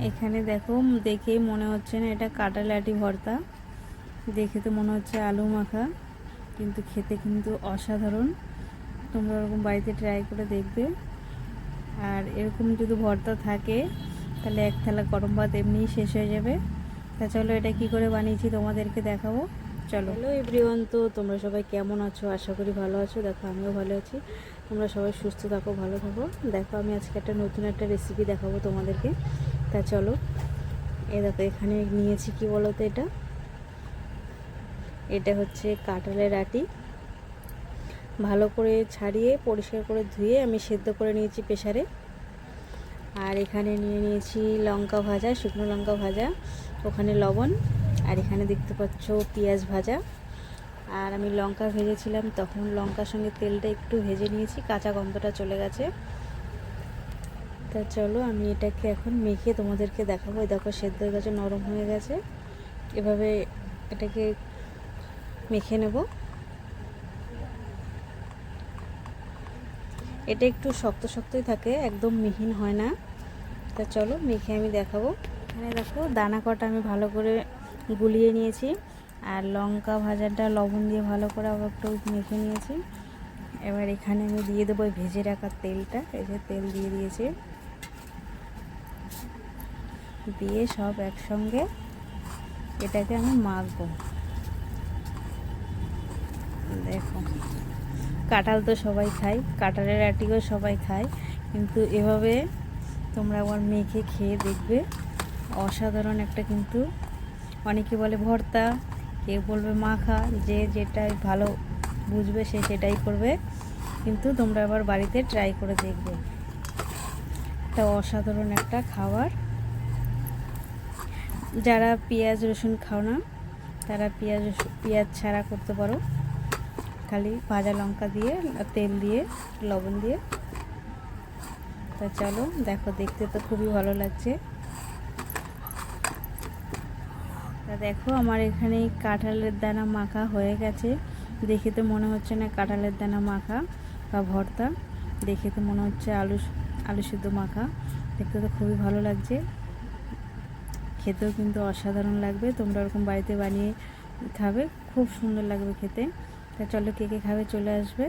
এখানে দেখো, দেখেই মনে হচ্ছে না এটা কাঁঠাল আটি ভর্তা, দেখে তো মনে হচ্ছে আলু মাখা, কিন্তু খেতে কিন্তু অসাধারণ। তোমরা ওরকম বাড়িতে ট্রাই করে দেখবে। আর এরকম যদি ভর্তা থাকে তাহলে এক থালা গরম ভাত এমনিই শেষ হয়ে যাবে। তা চলো এটা কি করে বানিয়েছি তোমাদেরকে দেখাবো। চলো। হ্যালো এভরিওয়ান, তো তোমরা সবাই কেমন আছো? আশা করি ভালো আছো। দেখো আমিও ভালো আছি। তোমরা সবাই সুস্থ থাকো, ভালো থাকো। দেখো আমি আজকে নতুন একটা রেসিপি দেখাবো তোমাদেরকে। তা চলো, দেখো এখানে নিয়েছি কি বলো তো, এটা হচ্ছে কাঁঠালের আটি। ভালো করে ছাড়িয়ে পরিষ্কার করে ধুয়ে আমি সেদ্ধ করে নিয়েছি প্রেসারে। আর এখানে নিয়ে নিয়েছি লঙ্কা ভাজা, শুকনো লঙ্কা ভাজা, ওখানে লবণ, আর এখানে দেখতে পাচ্ছ পেঁয়াজ ভাজা। আর আমি লঙ্কা ভেজেছিলাম তখন লঙ্কার সঙ্গে তেলটা একটু ভেজে নিয়েছি, কাঁচা গন্ধটা চলে গেছে। তা চলো আমি এটাকে এখন মেখে তোমাদেরকে দেখাবো। দেখো সেদ্ধ হয়ে গেছে, নরম হয়ে গেছে। এভাবে এটাকে মেখে নেব। এটা একটু শক্ত শক্তই থাকে, একদম মিহিন হয় না। তা চলো মেখে আমি দেখাবো। এখানে দেখো দানা কটা আমি ভালো করে গুলিয়ে নিয়েছি, আর লঙ্কা ভাজাটা লবণ দিয়ে ভালো করে আবার একটু মেখে নিয়েছি। এবার এখানে আমি দিয়ে দেবো ভেজে রাখা তেলটা। এই যে তেল দিয়ে দিয়েছি, দিয়ে সব একসঙ্গে এটাকে আমি মাখবো। দেখো কাঁঠাল তো সবাই খায়, কাঁঠালের আটিও সবাই খায়, কিন্তু এভাবে তোমরা আবার মেখে খেয়ে দেখবে, অসাধারণ একটা। কিন্তু অনেকে বলে ভর্তা, কেউ বলবে মাখা, যে যেটাই ভালো বুঝবে সে সেটাই করবে। কিন্তু তোমরা আবার বাড়িতে ট্রাই করে দেখবে, এটা অসাধারণ একটা খাবার। যারা পেঁয়াজ রসুন খাও না তারা পেঁয়াজ ছাড়া করতে পারো, খালি ভাজা লঙ্কা দিয়ে তেল দিয়ে লবণ দিয়ে। তা চলো দেখো, দেখতে তো খুবই ভালো লাগছে। তা দেখো আমার এখানে কাঁঠালের দানা মাখা হয়ে গেছে। দেখে তো মনে হচ্ছে না কাঁঠালের দানা মাখা বা ভর্তা, দেখে তো মনে হচ্ছে আলু সিদ্ধ মাখা। দেখতে তো খুবই ভালো লাগছে, খেতেও কিন্তু অসাধারণ লাগবে। তোমরা ওরকম বাড়িতে বানিয়ে খাবে, খুব সুন্দর লাগবে খেতে। তা চলো কে কে খাবে চলে আসবে।